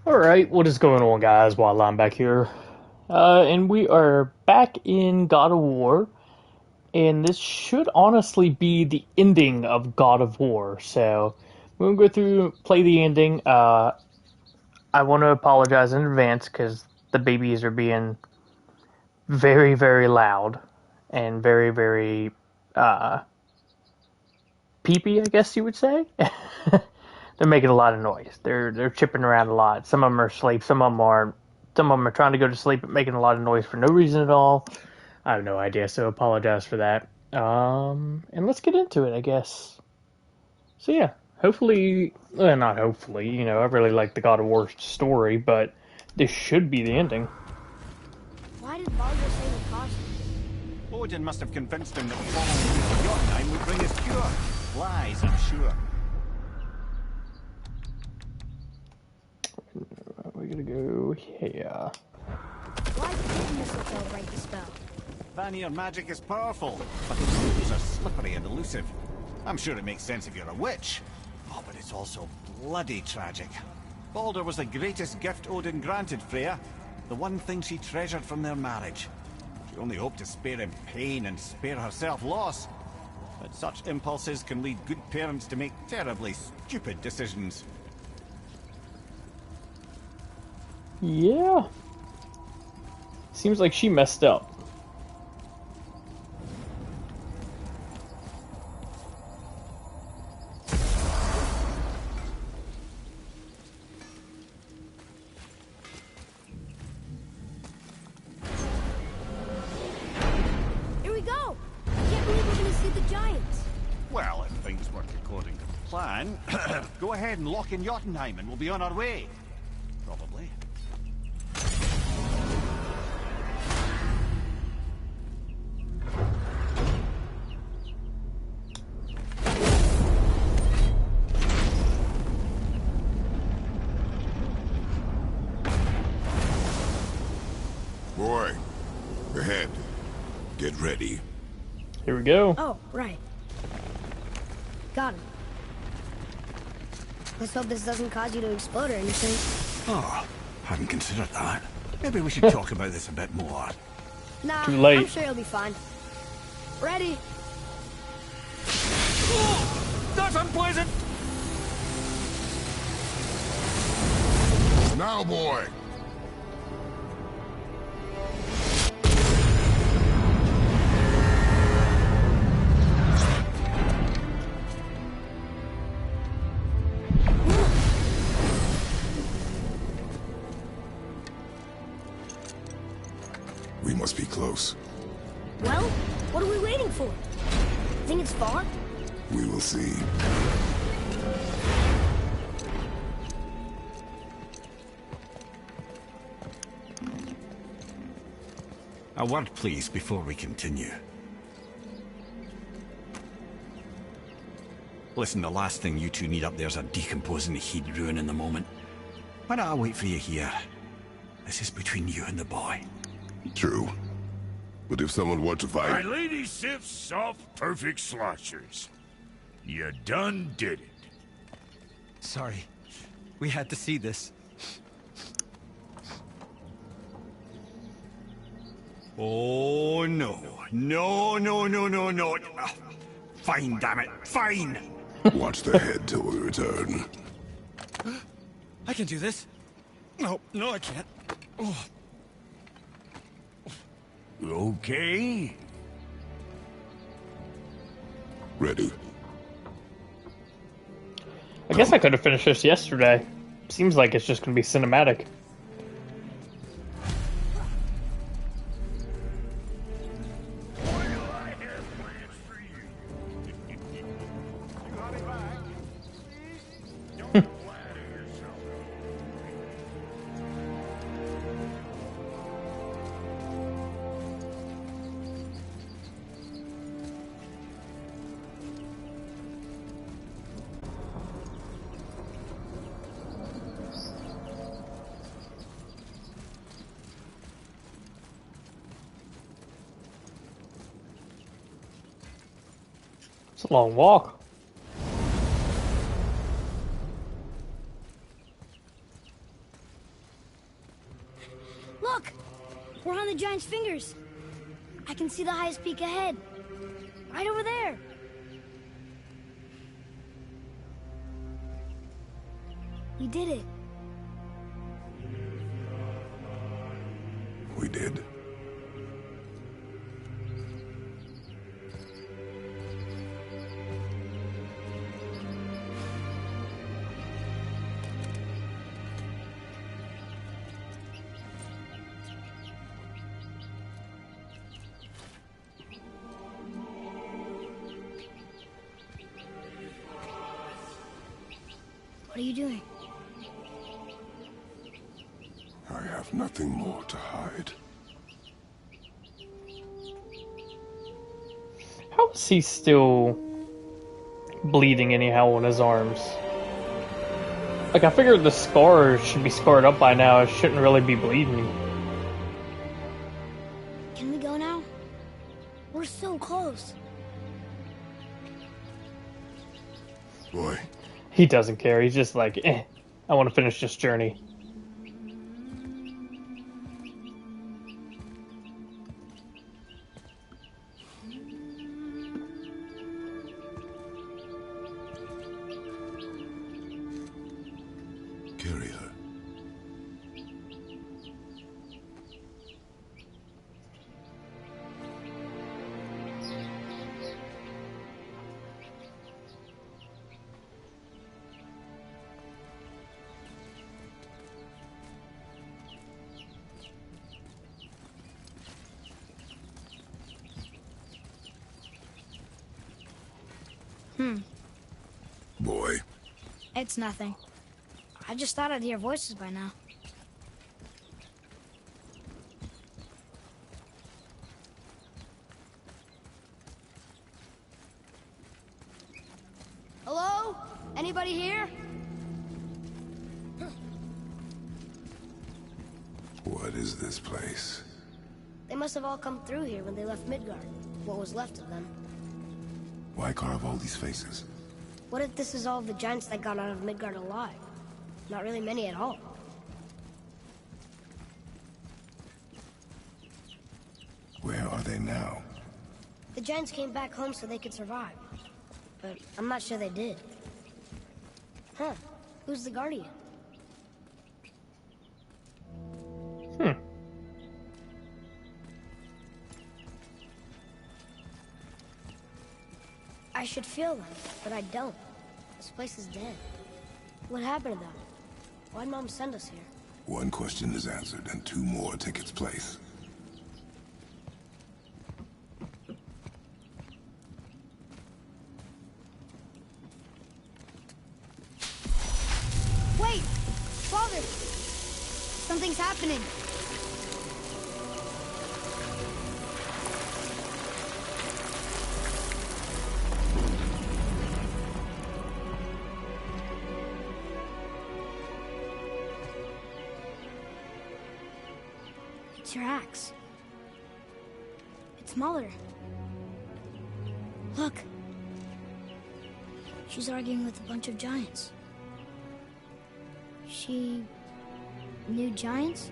Alright, what is going on, guys? While I'm back here. And we are back in God of War, and this should honestly be the ending of God of War. So, we're gonna go through, play the ending. I want to apologize in advance because the babies are being very, very loud and very, very, uh, peepy, I guess you would say. They're making a lot of noise. They're chipping around a lot. Some of them are asleep. Some of them aren't. Some of them are trying to go to sleep but making a lot of noise for no reason at all. I have no idea, so apologize for that. And let's get into it, I guess. So yeah, hopefully, well, not hopefully. I really like the God of War story, but this should be the ending. Why did Baldur say the caution? Odin must have convinced him that following Jotunheim would bring his cure. Lies, I'm sure. We're gonna go here. Why did mistletoe break the spell? Vanir magic is powerful, but the rules are slippery and elusive. I'm sure it makes sense if you're a witch. Oh, but it's also bloody tragic. Baldur was the greatest gift Odin granted Freya. The one thing she treasured from their marriage. She only hoped to spare him pain and spare herself loss. But such impulses can lead good parents to make terribly stupid decisions. Yeah. Seems like she messed up. Here we go! I can't believe we're gonna see the giants. Well, if things work according to plan, go ahead and lock in Jotunheim and we'll be on our way. Probably. Boy, ahead. Get ready. Here we go. Oh, right. Got him. Let's hope this doesn't cause you to explode or anything. Oh, hadn't considered that. Maybe we should talk about this a bit more. Nah, Too late. I'm sure you'll be fine. Ready? Oh, that's unpleasant! Now, boy. We must be close. Well, what are we waiting for? Think it's far? We will see. A word, please, before we continue. Listen, the last thing you two need up there's a decomposing heat ruining the moment. Why don't I wait for you here? This is between you and the boy. True. But if someone were to My fight... lady sips soft, perfect sloshers. You done did it. Sorry. We had to see this. Oh, no. No, no, no, no, no. Fine, damn it. Fine! Watch the head till we return. I can do this. No, I can't. Oh. Okay. Ready. I guess I could have finished this yesterday. Seems like it's just gonna be cinematic. It's a long walk. We're on the giant's fingers. I can see the highest peak ahead. Right over there. We did it. We did. What are you doing? I have nothing more to hide. How is he still bleeding anyhow on his arms? Like, I figured the scar should be scarred up by now. It shouldn't really be bleeding. Can we go now? We're so close. Boy, He doesn't care. He's just like, I want to finish this journey. carry her. Boy, It's nothing. I just thought I'd hear voices by now. Hello? Anybody here? what is this place? They must have all come through here when they left Midgard. What was left of them. Why carve all these faces? What if this is all of the giants that got out of Midgard alive? Not really many at all. Where are they now? The giants came back home so they could survive. But I'm not sure they did. Huh. Who's the guardian? I should feel them, but I don't. This place is dead. What happened to them? Why'd Mom send us here? One question is answered, and two more take its place. Wait! Father! Something's happening. It's your axe. It's smaller. Look. She's arguing with a bunch of giants. She knew giants?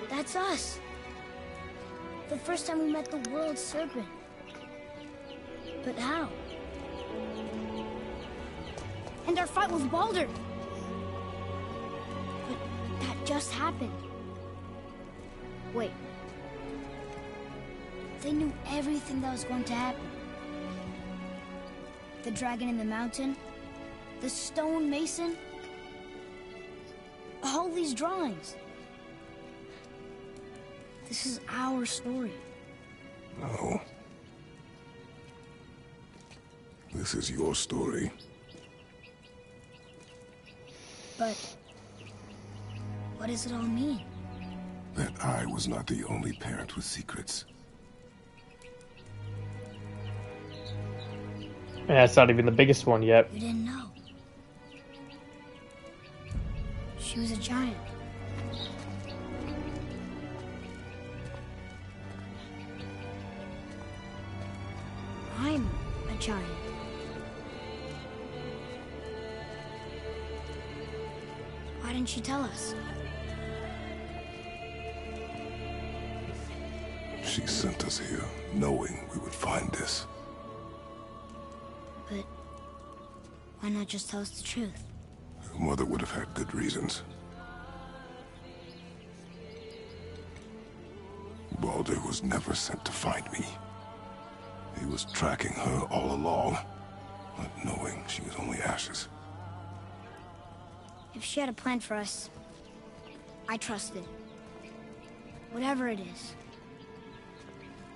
That's us. The first time we met the world serpent. But how? And our fight with Baldur. But that just happened. Wait. They knew everything that was going to happen. The dragon in the mountain, the stone mason, all these drawings. This is our story. No. This is your story. But what does it all mean? That I was not the only parent with secrets. And that's not even the biggest one yet. You didn't know. She was a giant. I'm a giant. Why didn't she tell us? She sent us here knowing we would find this. But why not just tell us the truth? Your mother would have had good reasons. Baldur was never sent to find me. He was tracking her all along, not knowing she was only ashes. If she had a plan for us, I trust it. Whatever it is.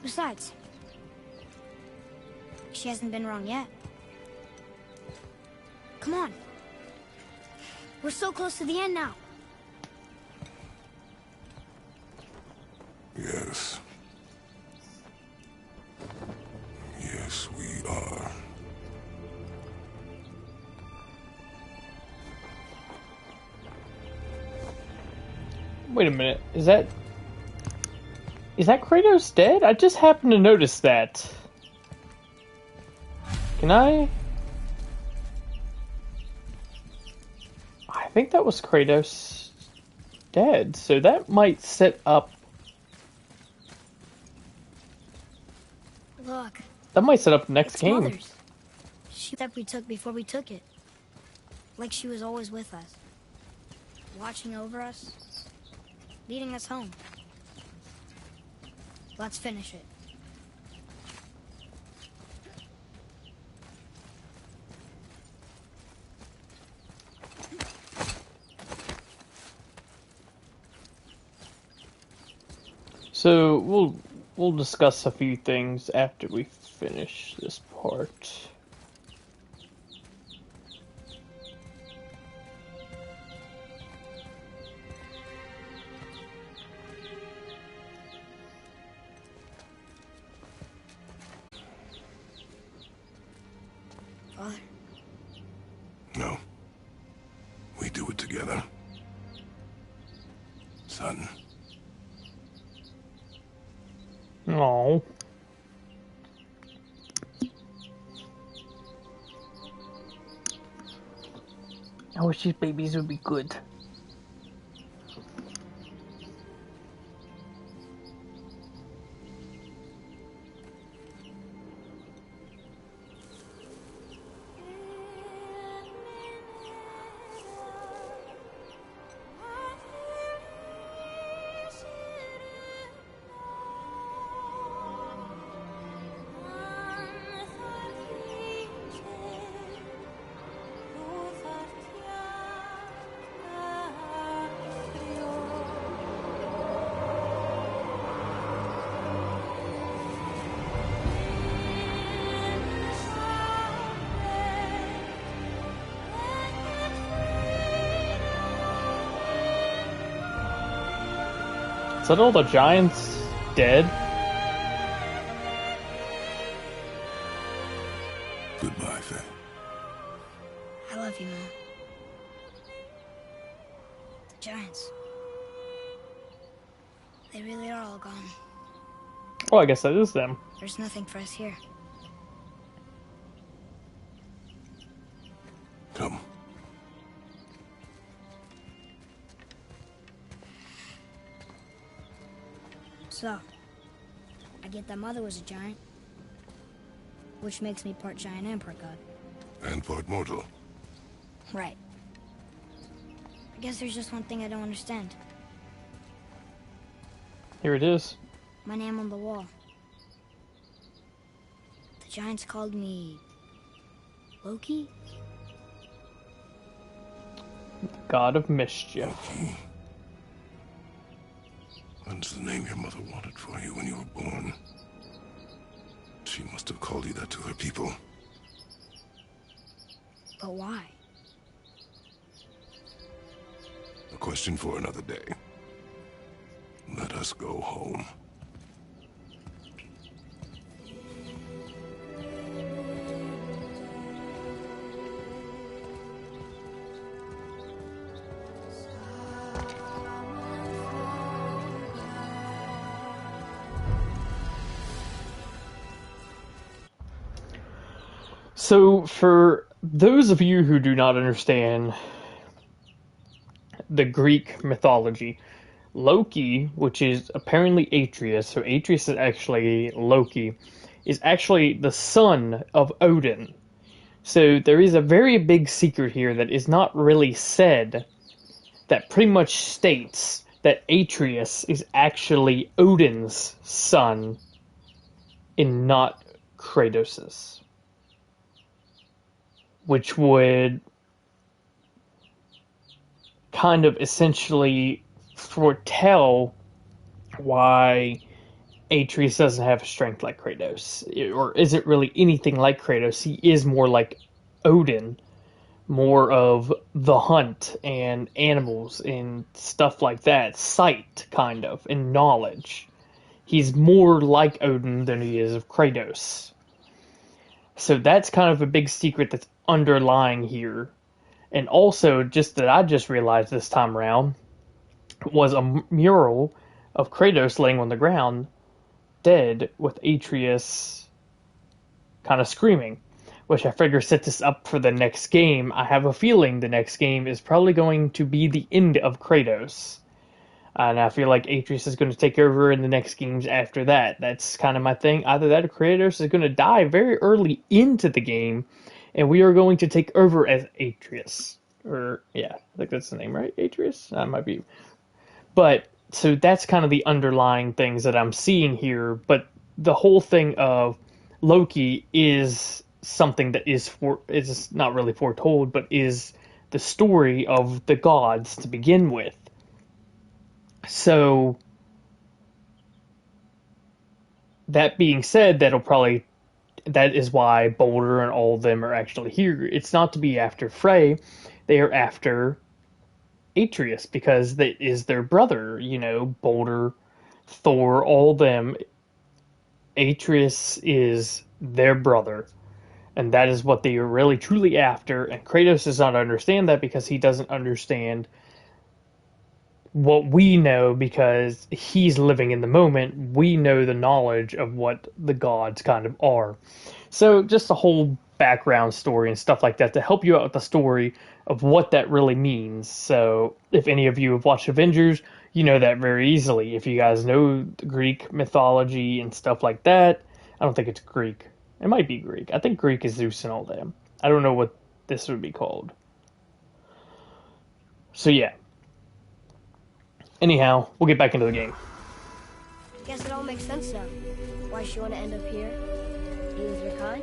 Besides, she hasn't been wrong yet. Come on. We're so close to the end now. Yes. Yes, we are. Wait a minute. Is that Kratos dead? I just happened to notice that. Can I think that was Kratos dead, so that might set up... Look. That might set up the next It's game. Mother's. She step we took before we took it. Like she was always with us. Watching over us. Leading us home. Let's finish it. So we'll discuss a few things after we finish this part. Father. No. We do it together. Son. No. I wish these babies would be good. Is that all the giants dead? Goodbye, Faye. I love you, Mom. The giants. They really are all gone. Oh, I guess that is them. There's nothing for us here. Come. So, I get that Mother was a giant, which makes me part giant and part god. And part mortal. Right. I guess there's just one thing I don't understand. Here it is. My name on the wall. The giants called me... Loki? God of Mischief. Loki. That's the name your mother wanted for you when you were born. She must have called you that to her people. But why? A question for another day. Let us go home. So, for those of you who do not understand, the Greek mythology. Loki, which is apparently Atreus, so Atreus is actually Loki, is actually the son of Odin. So there is a very big secret here that is not really said that pretty much states that Atreus is actually Odin's son and not Kratos's. Which would kind of essentially foretell why Atreus doesn't have strength like Kratos, or isn't really anything like Kratos. He is more like Odin, more of the hunt and animals and stuff like that, sight kind of, and knowledge. He's more like Odin than he is of Kratos. So that's kind of a big secret that's underlying here. And also, just that I just realized this time around, was a mural of Kratos laying on the ground, dead, with Atreus kind of screaming, which I figure sets us up for the next game. I have a feeling the next game is probably going to be the end of Kratos. And I feel like Atreus is going to take over in the next games after that. That's kind of my thing. Either that or Kratos is going to die very early into the game, and we are going to take over as Atreus. Or, yeah, I think that's the name, right? Atreus? That might be. But, so that's kind of the underlying things that I'm seeing here. But the whole thing of Loki is something that is not really foretold, but is the story of the gods to begin with. So, that being said, that is why Boulder and all of them are actually here. It's not to be after Frey, they are after Atreus, because that is their brother, Boulder, Thor, all them. Atreus is their brother, and that is what they are really truly after, and Kratos does not understand that because he doesn't understand what we know because he's living in the moment. We know the knowledge of what the gods kind of are. So just a whole background story and stuff like that to help you out with the story of what that really means. So if any of you have watched Avengers, you know that very easily. If you guys know the Greek mythology and stuff like that, I don't think it's Greek. It might be Greek. I think Greek is Zeus and all them. I don't know what this would be called. So yeah. Anyhow, we'll get back into the game. Guess it all makes sense now. Why she want to end up here, be with your kind.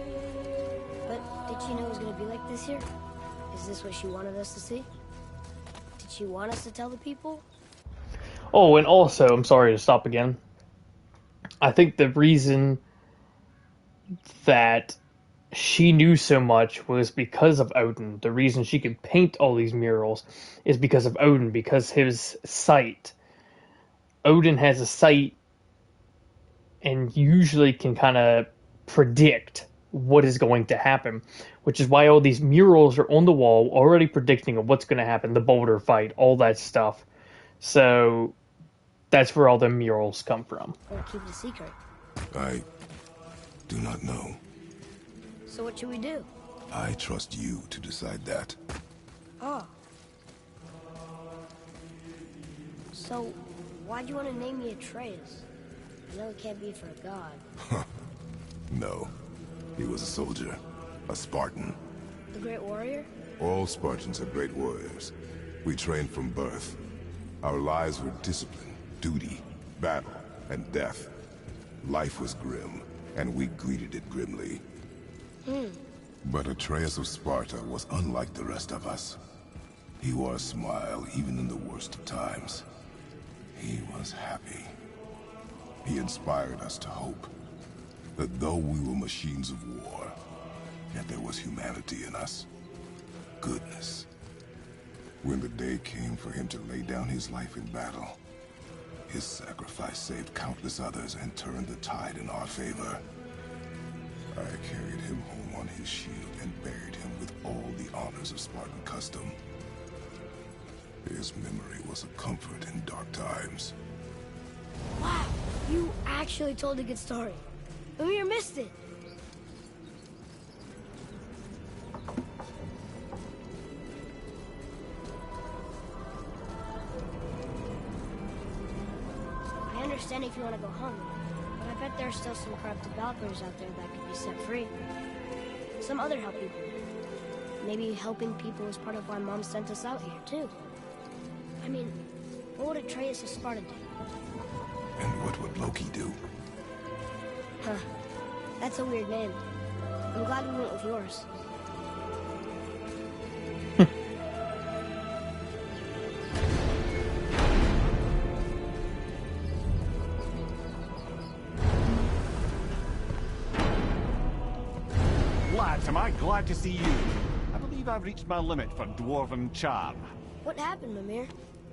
But did she know it was going to be like this here? Is this what she wanted us to see? Did she want us to tell the people? Oh, and also, I'm sorry to stop again. I think the reason that she knew so much was because of Odin. The reason she could paint all these murals is because of Odin, because his sight. Odin has a sight and usually can kind of predict what is going to happen, which is why all these murals are on the wall already predicting of what's going to happen, the Boulder fight, all that stuff. So that's where all the murals come from. Or keep it a secret? I do not know. So what should we do? I trust you to decide that. Oh. So, why'd you want to name me Atreus? I know it can't be for a god. No. He was a soldier. A Spartan. The great warrior? All Spartans are great warriors. We trained from birth. Our lives were discipline, duty, battle, and death. Life was grim, and we greeted it grimly. But Atreus of Sparta was unlike the rest of us. He wore a smile even in the worst of times. He was happy. He inspired us to hope that though we were machines of war, yet there was humanity in us. Goodness. When the day came for him to lay down his life in battle, his sacrifice saved countless others and turned the tide in our favor. I carried him home on his shield and buried him with all the honors of Spartan custom. His memory was a comfort in dark times. Wow, you actually told a good story. Amir missed it. if you want to go home, but I bet there's still some corrupted Valkyries out there that could be set free. Some other help people. Maybe helping people is part of why Mom sent us out here, too. I mean, what would Atreus of Sparta do? And what would Loki do? Huh. That's a weird name. I'm glad we went with yours. Lads, am I glad to see you. I believe I've reached my limit for dwarven charm. What happened, Mimir?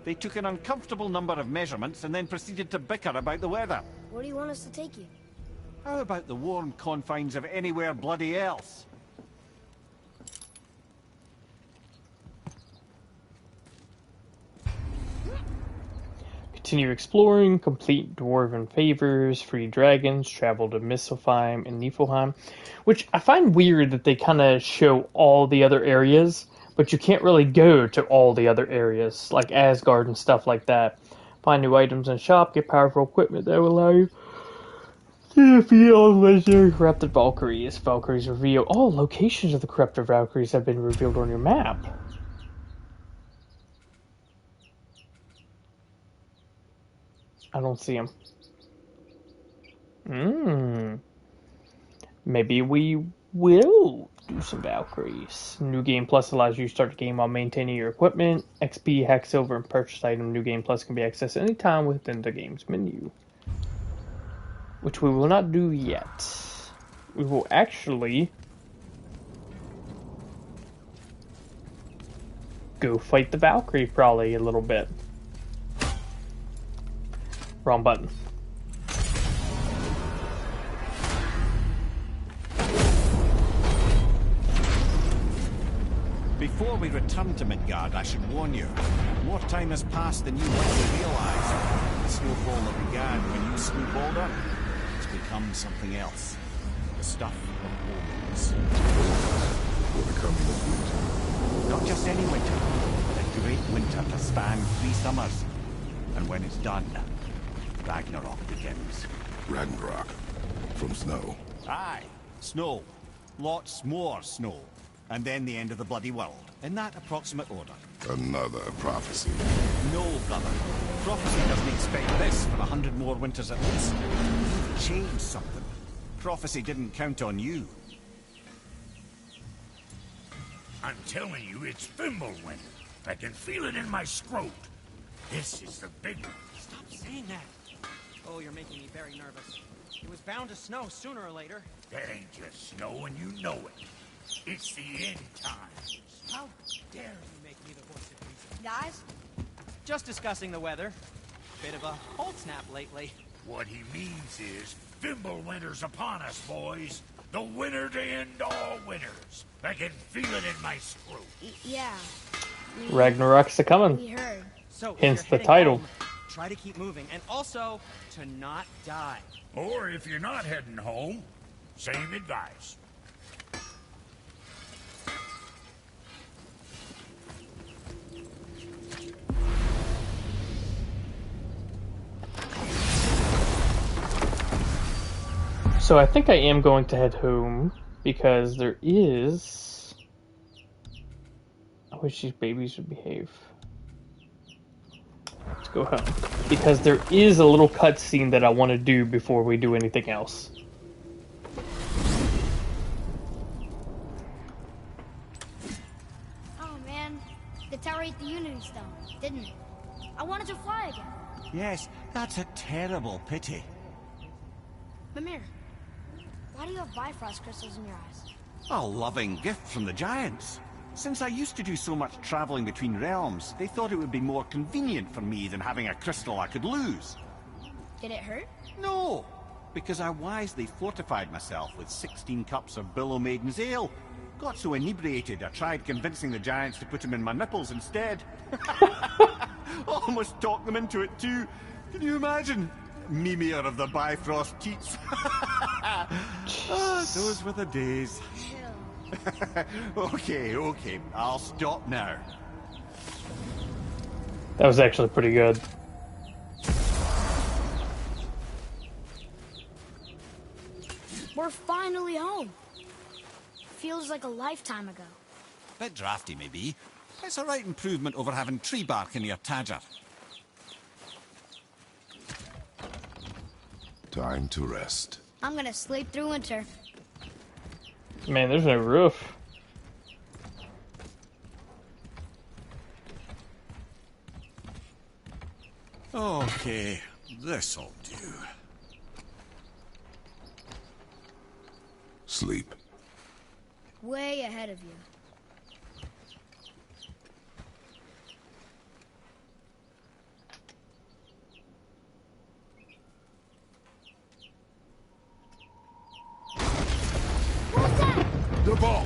They took an uncomfortable number of measurements and then proceeded to bicker about the weather. Where do you want us to take you? How about the warm confines of anywhere bloody else? Continue exploring, complete dwarven favors, free dragons, travel to Misselheim and Niflheim, which I find weird that they kind of show all the other areas, but you can't really go to all the other areas, like Asgard and stuff like that. Find new items in shop, get powerful equipment that will allow you to defeat all legendary corrupted Valkyries. Valkyries reveal. Oh, locations of the corrupted Valkyries have been revealed on your map. I don't see them. Maybe we will do some Valkyries. New Game Plus allows you to start the game while maintaining your equipment. XP, hack silver, and purchase item. New Game Plus can be accessed anytime within the game's menu. Which we will not do yet. We will actually go fight the Valkyrie probably a little bit. Wrong button. Before we return to Midgard, I should warn you. More time has passed than you likely realize. The snowfall that began when you slew Balder has become something else. The stuff of omens. For the coming of winter. Not just any winter, but a great winter to span 3 summers. And when it's done, Ragnarok begins. Ragnarok. From snow. Aye, snow. Lots more snow. And then the end of the bloody world. In that approximate order. Another prophecy. No, brother. Prophecy doesn't expect this for 100 more winters at least. You've changed something. Prophecy didn't count on you. I'm telling you, it's Fimbulwinter. I can feel it in my scrot. This is the big one. Stop saying that. Oh, you're making me very nervous. It was bound to snow sooner or later. That ain't just snow, and you know it. It's the end times. How dare you make me the voice of reason? Guys? Just discussing the weather. Bit of a cold snap lately. What he means is, Fimbulwinter's upon us, boys. The winter to end all winters. I can feel it in my screw. Yeah. Ragnarok's a coming. We heard. So, Hence if the you're heading title. home, try to keep moving, and also to not die. Or if you're not heading home, same advice. So I think I am going to head home because there is. I wish these babies would behave. Let's go home because there is a little cutscene that I want to do before we do anything else. Oh, man. The tower ate the Unity Stone, didn't it? I wanted to fly again. Yes, that's a terrible pity. Mimir, why do you have Bifrost crystals in your eyes? A loving gift from the giants. Since I used to do so much traveling between realms, they thought it would be more convenient for me than having a crystal I could lose. Did it hurt? No, because I wisely fortified myself with 16 cups of Billow Maiden's ale. Got so inebriated, I tried convincing the giants to put them in my nipples instead. Almost talked them into it too. Can you imagine? Mimir of the Bifrost teats. Those were the days. Okay, I'll stop now. That was actually pretty good. We're finally home. Feels like a lifetime ago. Bit drafty, maybe. It's a right improvement over having tree bark in your tadger. Time to rest. I'm gonna sleep through winter. Man, there's no roof. Okay, this'll do. Sleep. Way ahead of you. What's that? The ball!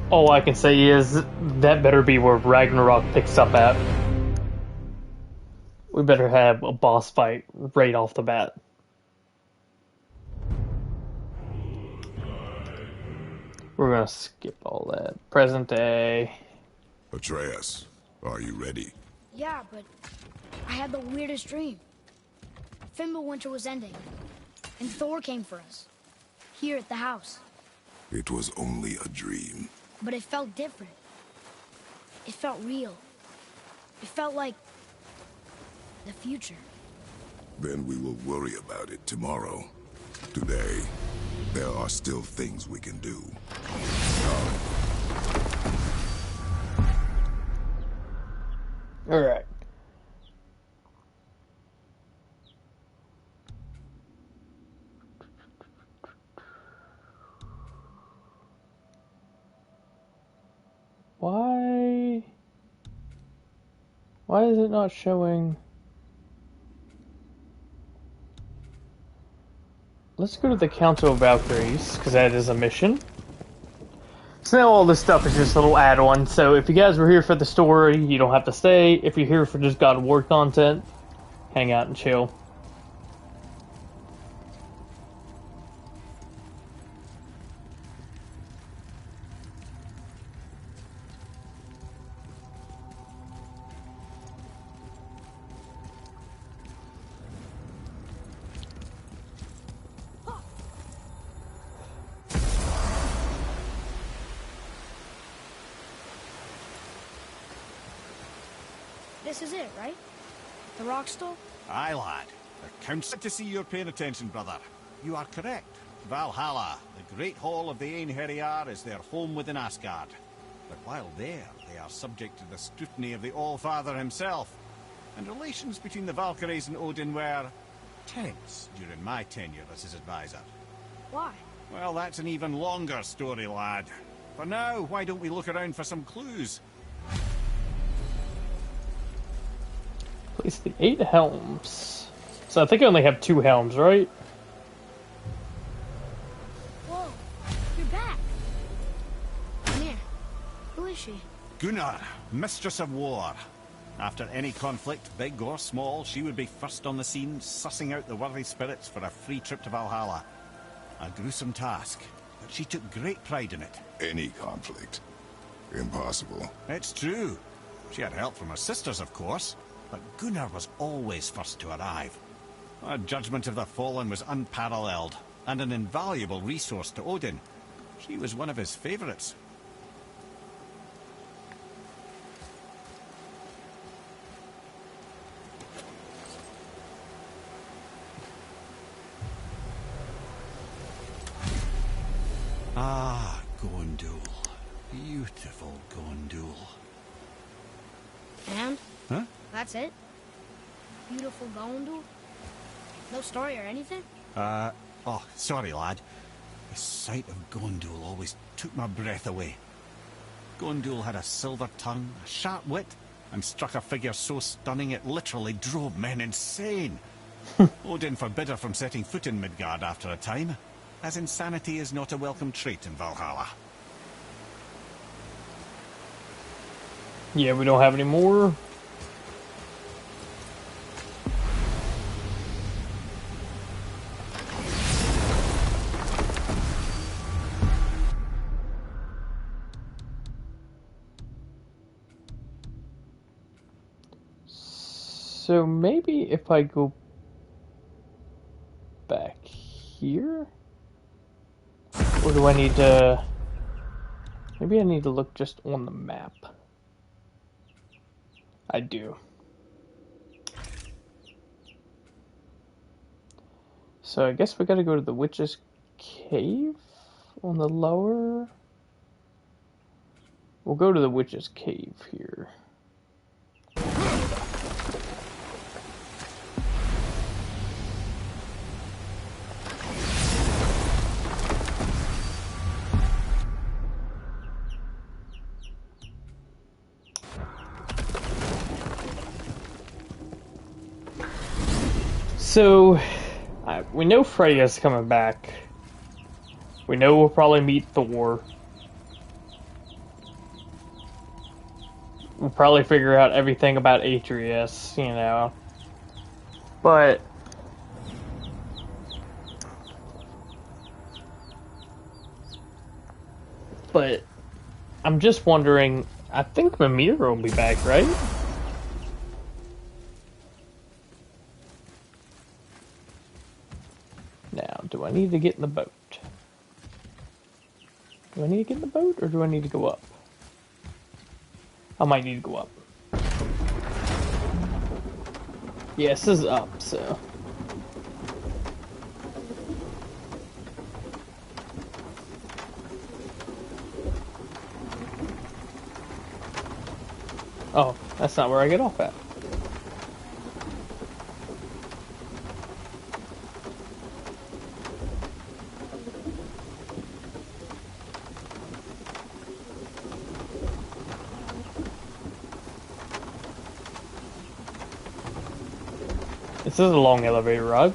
All I can say is that better be where Ragnarok picks up at. We better have a boss fight right off the bat. We're gonna skip all that. Present day. Atreus, are you ready? Yeah, but I had the weirdest dream. Fimbulwinter was ending, and Thor came for us. Here at the house. It was only a dream. But it felt different. It felt real. It felt like the future. Then we will worry about it tomorrow. Today, there are still things we can do. Alright. Why is it not showing? Let's go to the Council of Valkyries, because that is a mission. So now all this stuff is just a little add-on, so if you guys were here for the story, you don't have to stay. If you're here for just God of War content, hang out and chill. This is it, right? The rock stall? Aye, lad. The council to see you're paying attention, brother. You are correct. Valhalla, the great hall of the Einherjar, is their home within Asgard. But while there, they are subject to the scrutiny of the All-Father himself. And relations between the Valkyries and Odin were tense during my tenure as his advisor. Why? Well, that's an even longer story, lad. For now, why don't we look around for some clues? Place the 8 helms. So I think I only have 2 helms, right? Whoa, you're back. Mimir, who is she? Gunnar, Mistress of War. After any conflict, big or small, she would be first on the scene, sussing out the worthy spirits for a free trip to Valhalla. A gruesome task, but she took great pride in it. Any conflict. Impossible. It's true. She had help from her sisters, of course, but Gunnar was always first to arrive. Her judgment of the fallen was unparalleled, and an invaluable resource to Odin. She was one of his favorites. Ah, Gondul. Beautiful Gondul. And? Huh? That's it? Beautiful Gondul? No story or anything? Oh, sorry, lad. The sight of Gondul always took my breath away. Gondul had a silver tongue, a sharp wit, and struck a figure so stunning it literally drove men insane. Odin forbid her from setting foot in Midgard after a time, as insanity is not a welcome trait in Valhalla. Yeah, we don't have any more. So maybe if I go back here? Or do I need to... Maybe I need to look just on the map. I do. So I guess we gotta go to the Witch's Cave on the lower... We'll go to the Witch's Cave here. So, we know Freya's coming back. We know we'll probably meet Thor. We'll probably figure out everything about Atreus, you know. But... I'm just wondering, I think Mimir will be back, right? Now, do I need to get in the boat? Do I need to get in the boat, or do I need to go up? I might need to go up. Yes, this is up, so... Oh, that's not where I get off at. This is a long elevator ride.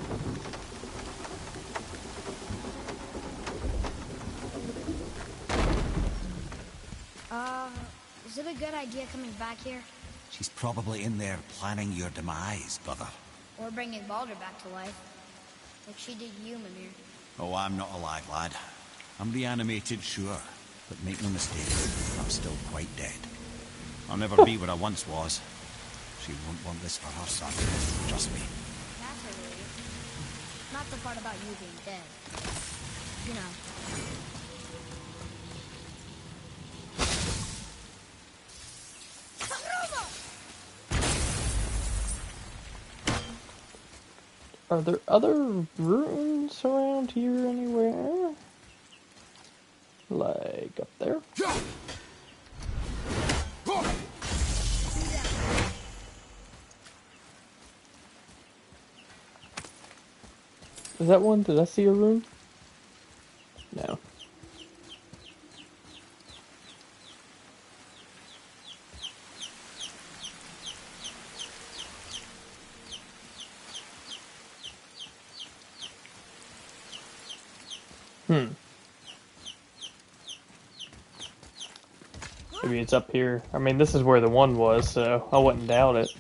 Is it a good idea coming back here? She's probably in there planning your demise, brother. Or bringing Baldur back to life? Like she did you, Mimir. Oh, I'm not alive, lad. I'm reanimated, sure. But make no mistake, I'm still quite dead. I'll never be what I once was. She won't want this for her son. Trust me. That's a relief. Not the part about you being dead. You know. Are there other ruins around here anywhere? Like up there? Is that one? Did I see a room? No. Maybe it's up here. I mean, this is where the one was, so I wouldn't doubt it.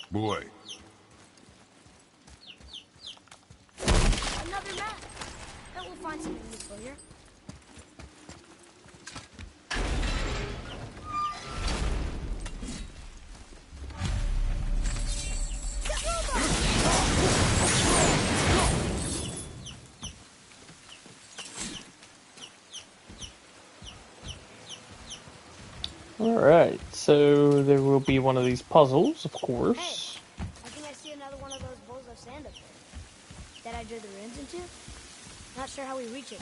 Boy. Another map. Bet we'll find something useful here. Alright, so there will be one of these puzzles, of course. Hey, I think I see another one of those bowls of sand up there. That I drew the runes into? Not sure how we reach it.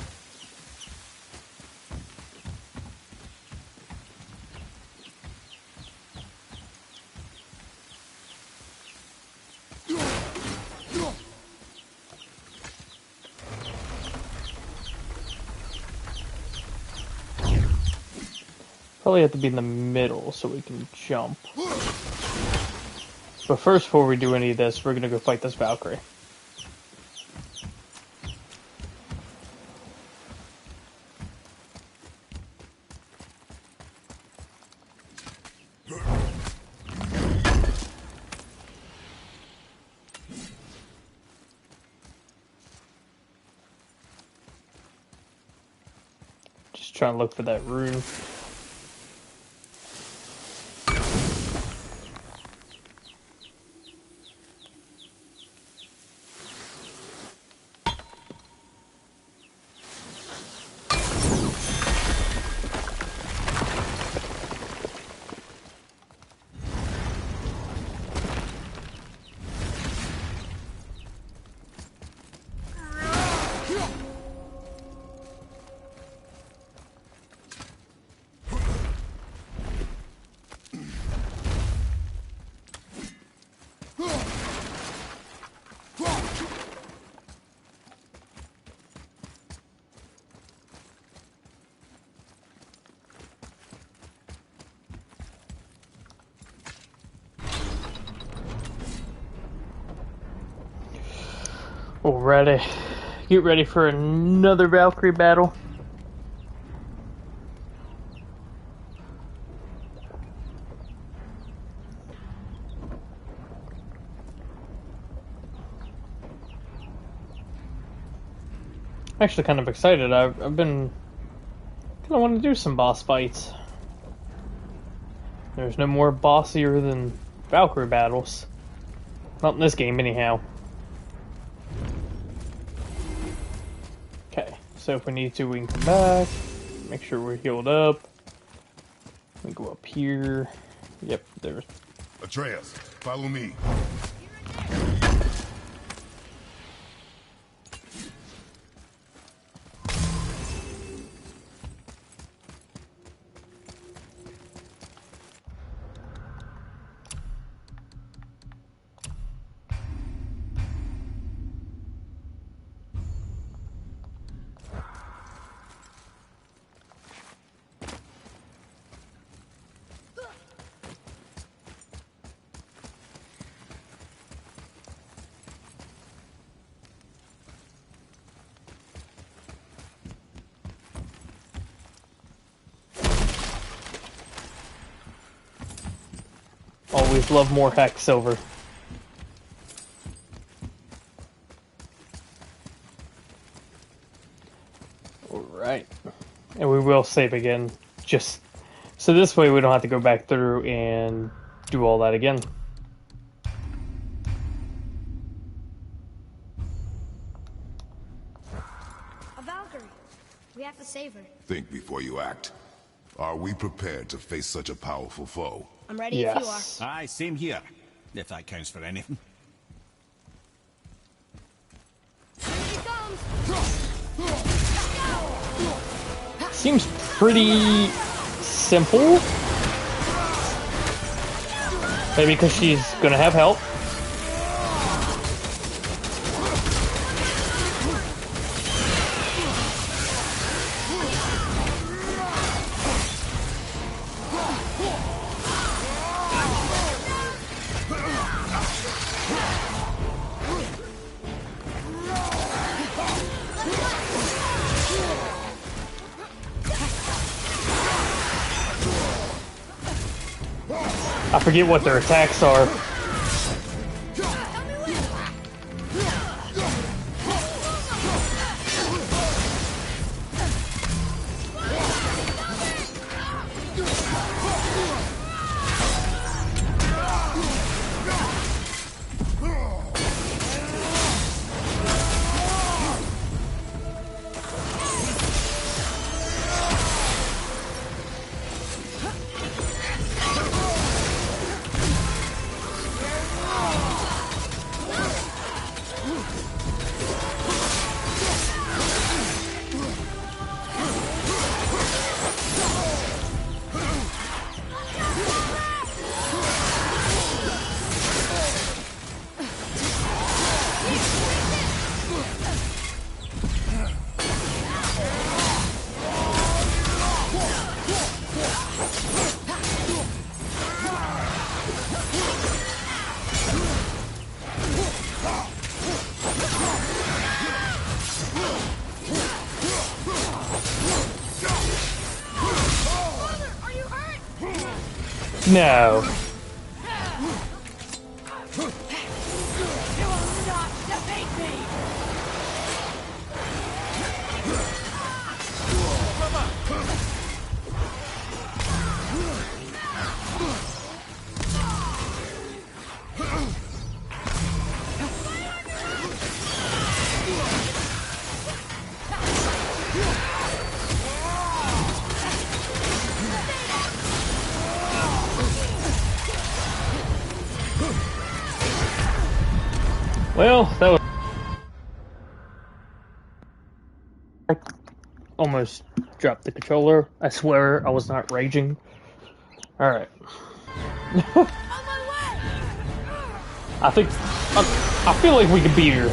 Probably have to be in the middle so we can jump. But first, before we do any of this, we're gonna go fight this Valkyrie. Just trying to look for that rune. Alrighty, get ready for another Valkyrie battle. I'm actually kind of excited. I've been kind of want to do some boss fights. There's no more bossier than Valkyrie battles. Not in this game, anyhow. Okay, so if we need to, we can come back. Make sure we're healed up. We go up here. Yep, there's... Atreus, follow me. Always love more hex silver. Alright. And we will save again, just so this way we don't have to go back through and do all that again. A Valkyrie. We have to save her. Think before you act. Are we prepared to face such a powerful foe? I'm ready if you are. Yes. Aye, same here. If that counts for anything. Here she comes. Seems pretty simple. Maybe because she's gonna have help. I forget what their attacks are. No. You will not defeat me! Well, that was I almost dropped the controller. I swear I was not raging. Alright. I think I feel like we could beat her.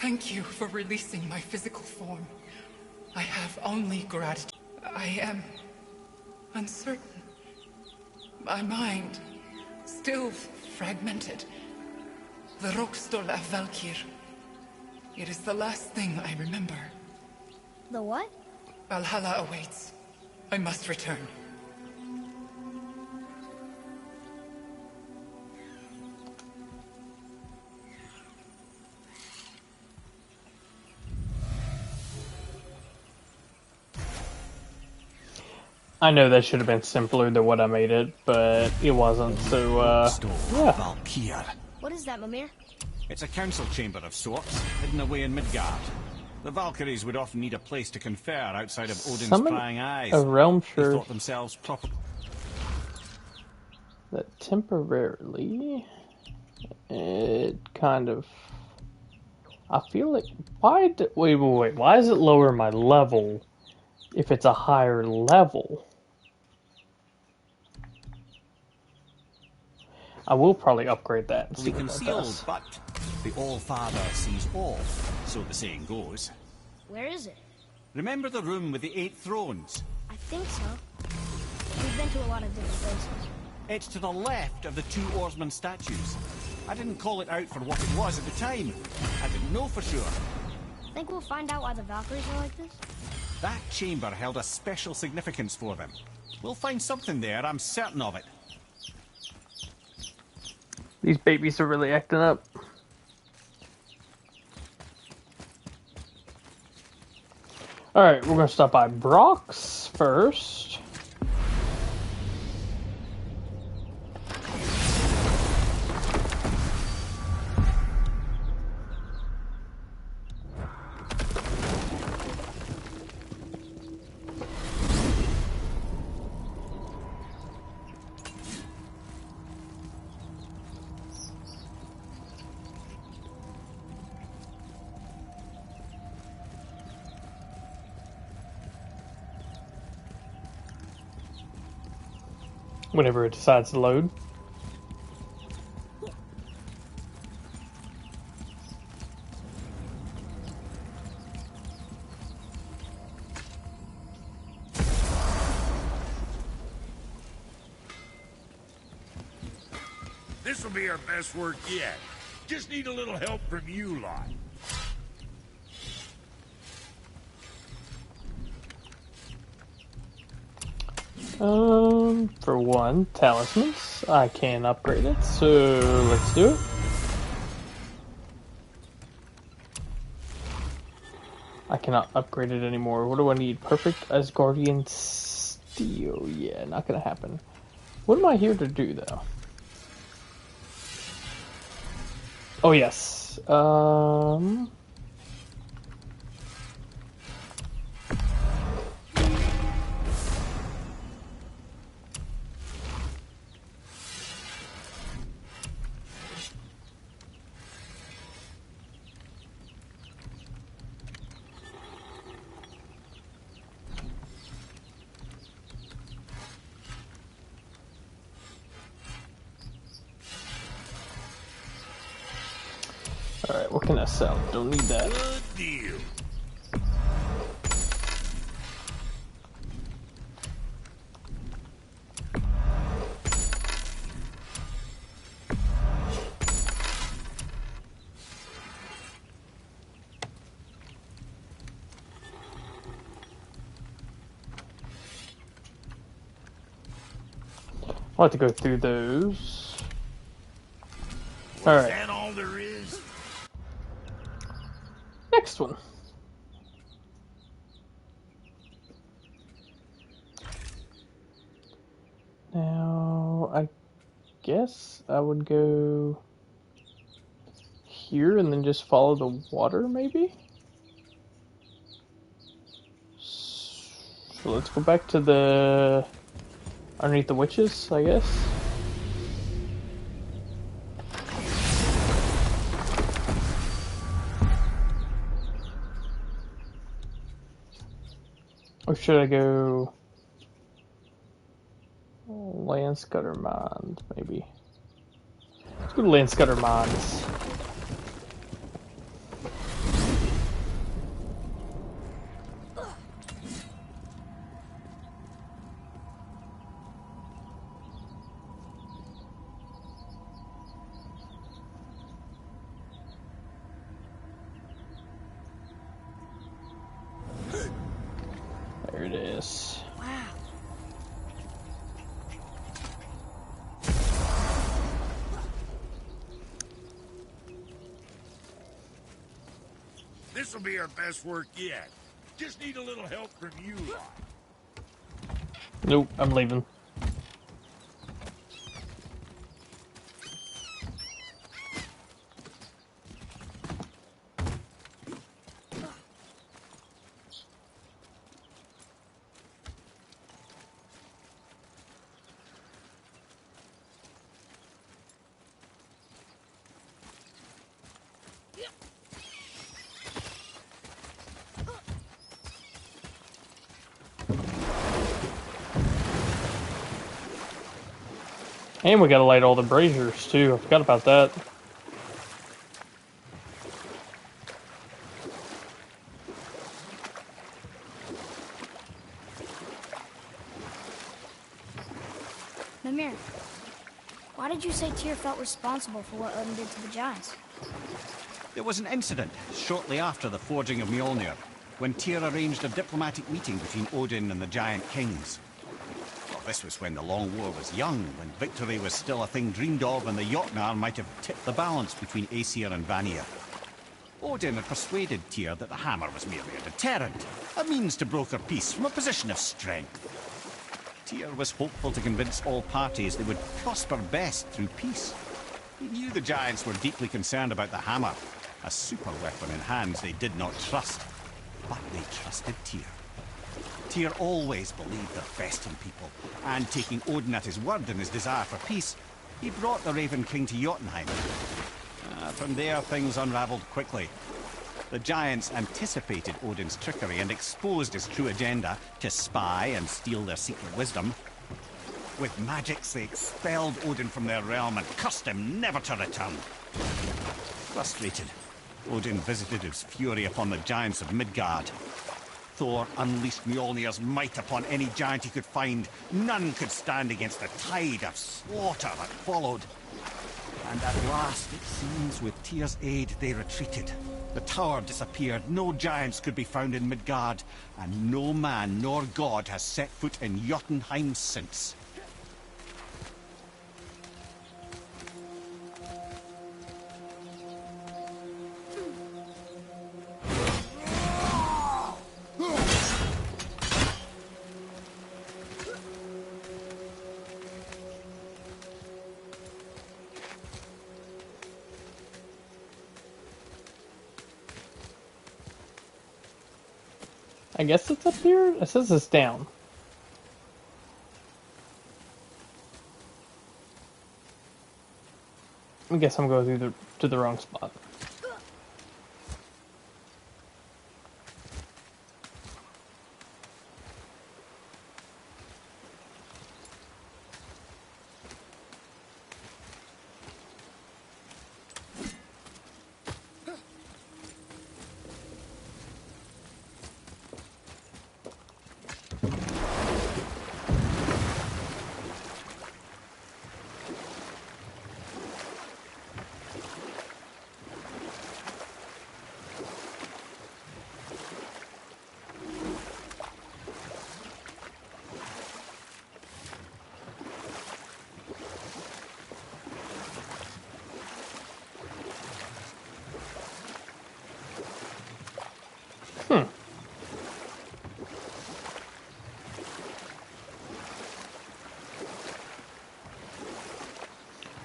Thank you for releasing my physical form. I have only gratitude. I am uncertain. My mind, still fragmented. The Rokstol of Valkyr. It is the last thing I remember. The what? Valhalla awaits. I must return. I know that should have been simpler than what I made it, but it wasn't, so, yeah. Valkyr. What is that, Mimir? It's a council chamber of sorts, hidden away in Midgard. The Valkyries would often need a place to confer outside of Odin's Summon prying eyes. a realm They shirt thought themselves proper. that temporarily, it kind of, I feel like, wait, why does it lower my level if it's a higher level? I will probably upgrade that and see We what that concealed, does. but the All-Father sees all, so the saying goes. Where is it? Remember the room with the 8 thrones? I think so. We've been to a lot of different places. It's to the left of the 2 oarsman statues. I didn't call it out for what it was at the time. I didn't know for sure. Think we'll find out why the Valkyries are like this? That chamber held a special significance for them. We'll find something there, I'm certain of it. These babies are really acting up. Alright, we're gonna stop by Brock's first. Whenever it decides to load. This will be our best work yet. Just need a little help from you lot. For one, talismans. I can upgrade it, so let's do it. I cannot upgrade it anymore. What do I need? Perfect Asgardian steel. Yeah, not gonna happen. What am I here to do, though? Oh, yes. Alright, what can I sell? Don't need that. Good deal. I'll have to go through those. Is Alright, that all there is? next one. Now, I guess I would go here and then just follow the water, maybe? So let's go back to the... underneath the witches, I guess. Or should I go... Land Scutter Mines, maybe. Let's go to Land Scutter Mines. There it is. Wow. This'll be our best work yet. Just need a little help from you lot. Nope, I'm leaving. And we gotta light all the braziers too. I forgot about that. Mimir, why did you say Tyr felt responsible for what Odin did to the giants? There was an incident shortly after the forging of Mjolnir, when Tyr arranged a diplomatic meeting between Odin and the giant kings. Well, this was when the Long War was young, when victory was still a thing dreamed of, and the Jotnar might have tipped the balance between Aesir and Vanir. Odin had persuaded Tyr that the hammer was merely a deterrent, a means to broker peace from a position of strength. Tyr was hopeful to convince all parties they would prosper best through peace. He knew the giants were deeply concerned about the hammer, a super weapon in hands they did not trust. But they trusted Tyr. Tyr always believed the best in people, and taking Odin at his word in his desire for peace, he brought the Raven King to Jotunheim. From there, things unraveled quickly. The giants anticipated Odin's trickery and exposed his true agenda to spy and steal their secret wisdom. With magics, they expelled Odin from their realm and cursed him never to return. Frustrated, Odin visited his fury upon the giants of Midgard. Thor unleashed Mjolnir's might upon any giant he could find. None could stand against the tide of slaughter that followed. And at last, it seems, with Tyr's aid, they retreated. The tower disappeared, no giants could be found in Midgard, and no man nor god has set foot in Jotunheim since. I guess it's up here? It says it's down. I guess I'm going to the wrong spot.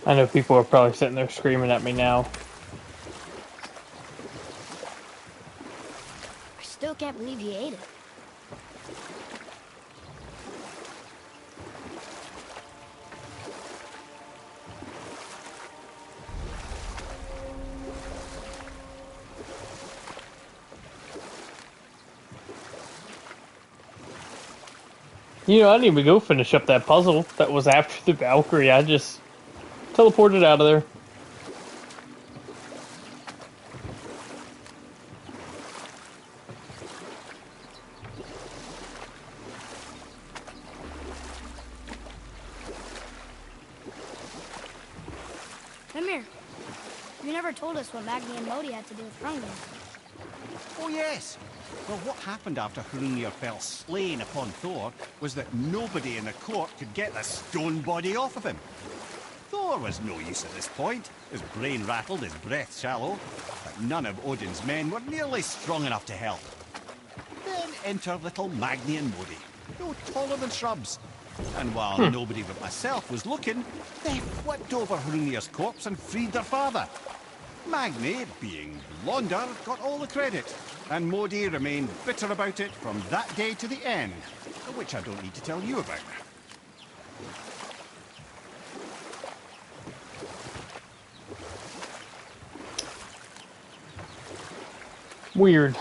I know people are probably sitting there screaming at me now. I still can't believe you ate it. You know, I didn't even go finish up that puzzle that was after the Valkyrie. I just teleported out of there. Come here. You never told us what Magni and Modi had to do with Hrungnir. Oh, yes. Well, what happened after Hrungnir fell slain upon Thor was that nobody in the court could get the stone body off of him. Thor was no use at this point, his brain rattled, his breath shallow, but none of Odin's men were nearly strong enough to help. Then enter little Magni and Modi, no taller than shrubs. And while nobody but myself was looking, they flipped over Hrungnir's corpse and freed their father. Magni, being blonder, got all the credit, and Modi remained bitter about it from that day to the end, which I don't need to tell you about. Weird.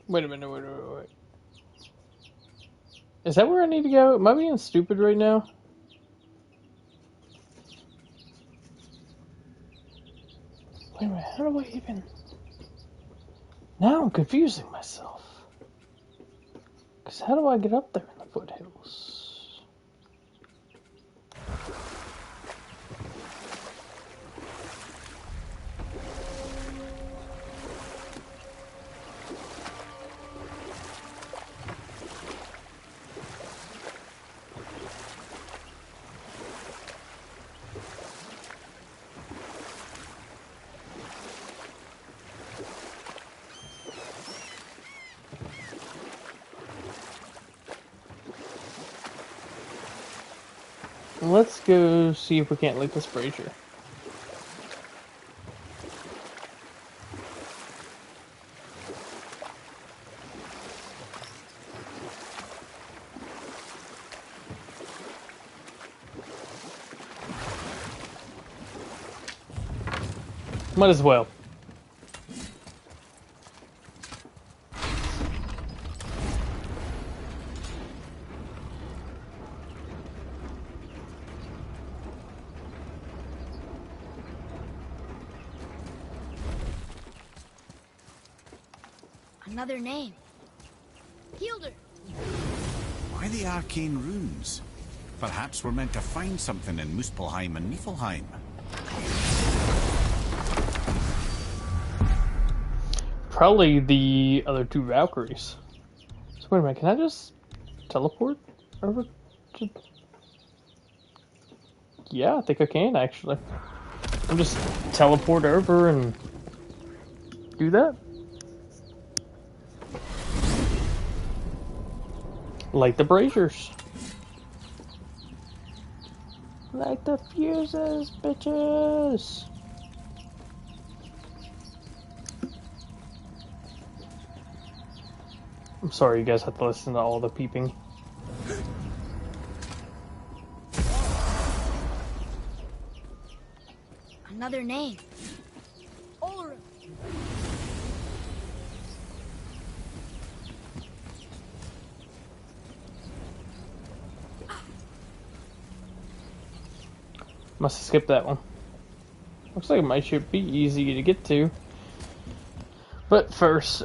Wait a minute, wait. Is that where I need to go? Am I being stupid right now? Wait a minute, how do I even... Now I'm confusing myself. Because how do I get up there in the foothills? Let's go see if we can't light this brazier. Might as well. Another name. Hildur. Why the arcane runes? Perhaps we're meant to find something in Muspelheim and Niflheim. Probably the other two Valkyries. So wait a minute, can I just teleport over to... Yeah, I think I can actually. I'll just teleport over and do that. Light the braziers. Light the fuses, bitches! I'm sorry you guys have to listen to all the peeping. Another name. Ulrich. Must have skipped that one. Looks like it should be easy to get to. But first,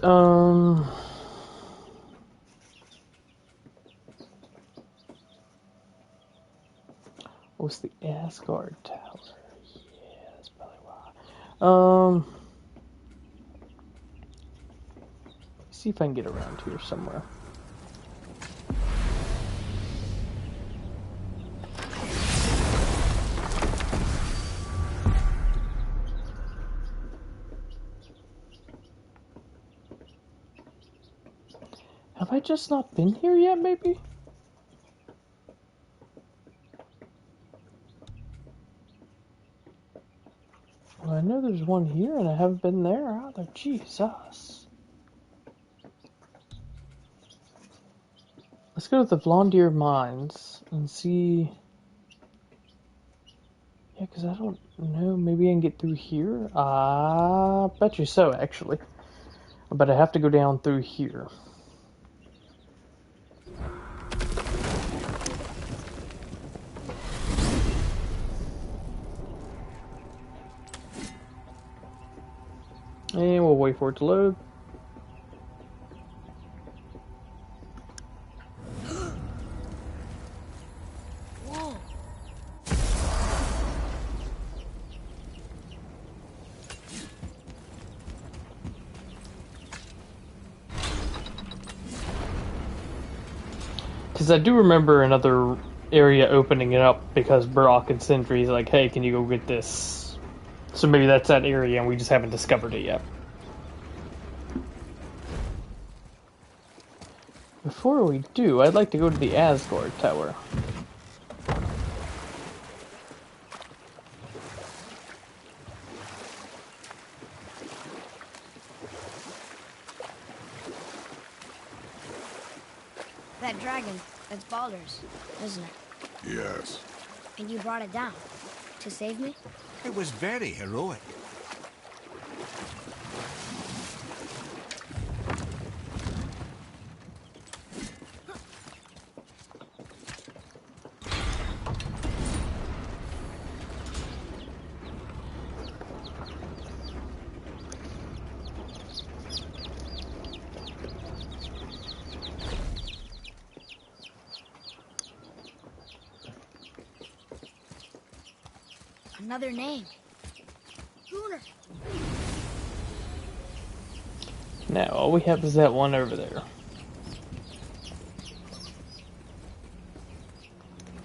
what's the Asgard Tower? Yeah, that's probably Um, see if I can get around here somewhere. Have I just not been here yet, maybe? Well, I know there's one here, and I haven't been there either. Jesus. Let's go to the Blondier Mines and see... Yeah, because I don't know. Maybe I can get through here? Bet you so, actually. But I have to go down through here. And we'll wait for it to load. Whoa. Because I do remember another area opening it up because Brock and Sindri's like, hey, can you go get this? So maybe that's that area and we just haven't discovered it yet. Before we do, I'd like to go to the Asgard Tower. That dragon, that's Baldur's, isn't it? Yes. And you brought it down to save me? It was very heroic. Another name. Gunnar. Now, all we have is that one over there.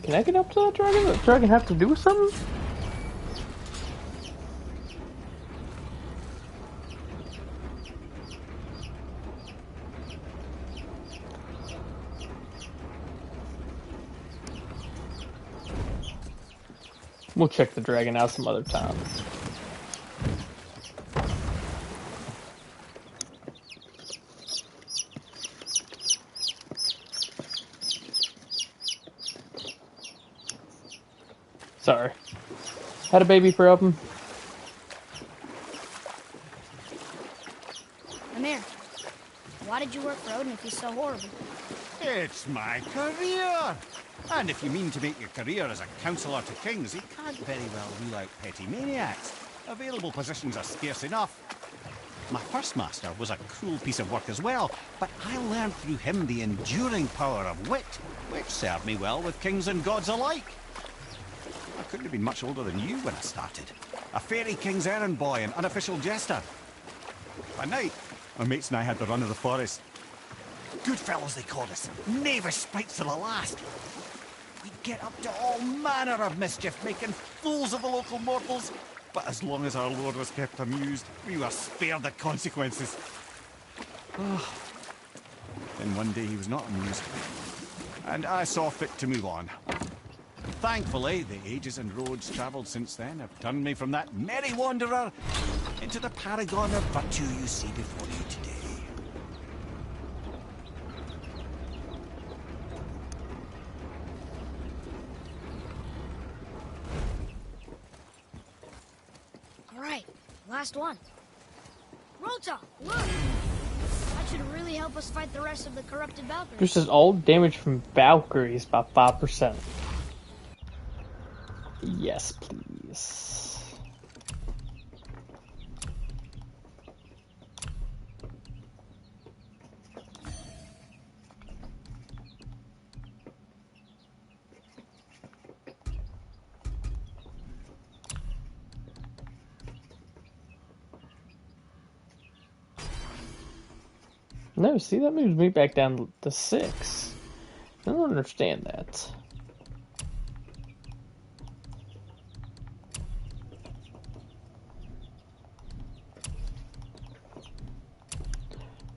Can I get up to that dragon? Does that dragon have to do something? We'll check the dragon out some other time. Sorry. Had a baby problem. Amir, why did you work for Odin if he's so horrible? It's my career! And if you mean to make your career as a counsellor to kings, you can't very well rule out petty maniacs. Available positions are scarce enough. My first master was a cruel piece of work as well, but I learned through him the enduring power of wit, which served me well with kings and gods alike. I couldn't have been much older than you when I started. A fairy king's errand boy and unofficial jester. By night, my mates and I had the run of the forest. Good fellows they called us, knavish sprites to the last. We'd get up to all manner of mischief, making fools of the local mortals. But as long as our lord was kept amused, we were spared the consequences. Then one day he was not amused, and I saw fit to move on. Thankfully, the ages and roads travelled since then have turned me from that merry wanderer into the paragon of virtue you see before you today. All right, last one. Rota, look! That should really help us fight the rest of the corrupted Valkyries. Reduces all damage from Valkyries by 5%. Yes, please. No, see, that moves me back down to 6. I don't understand that.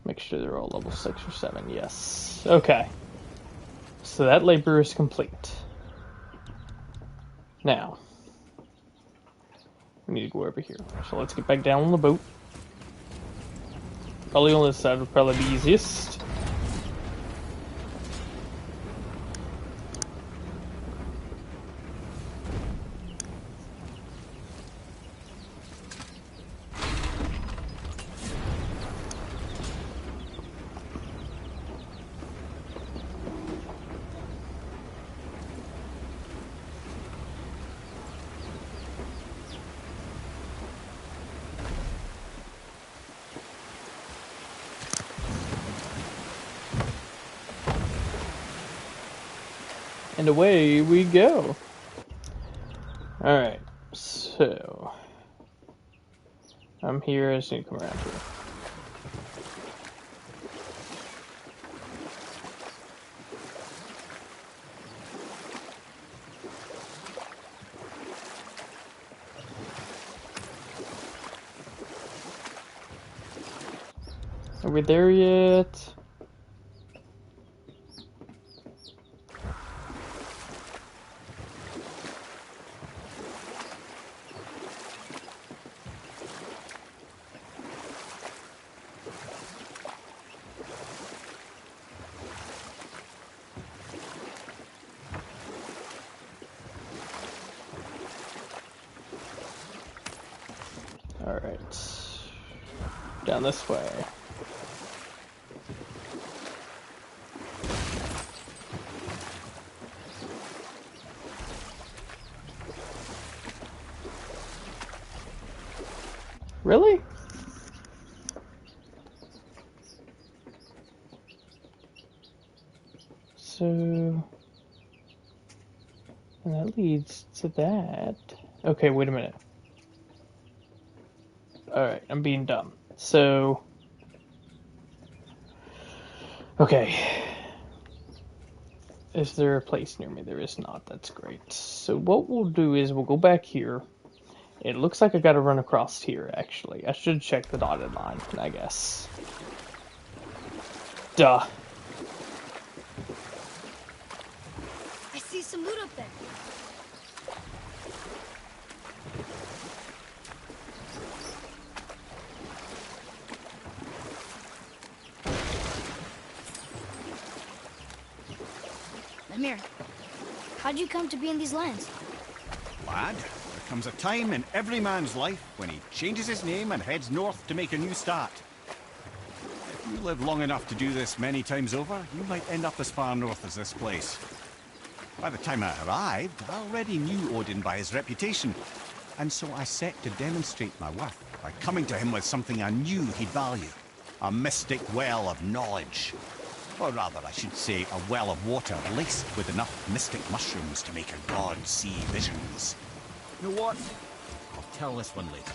Make sure they're all level 6 or 7. Yes. Okay. So that labor is complete. Now, we need to go over here. So let's get back down on the boat. Probably on this side would probably be easiest. And away we go. Alright, so I'm here. I just need to come around here. Are we there yet? Alright. Down this way. Really? So, and that leads to that. Okay, wait a minute. Alright, I'm being dumb. So, okay. Is there a place near me? There is not. That's great. So what we'll do is we'll go back here. It looks like I gotta run across here, actually. I should check the dotted line, I guess. Duh. I see some loot up there. Lemire, how'd you come to be in these lands? Lad, there comes a time in every man's life when he changes his name and heads north to make a new start. If you live long enough to do this many times over, you might end up as far north as this place. By the time I arrived, I already knew Odin by his reputation, and so I set to demonstrate my worth by coming to him with something I knew he'd value. A mystic well of knowledge. Or rather, I should say, a well of water laced with enough mystic mushrooms to make a god see visions. You know what? I'll tell this one later.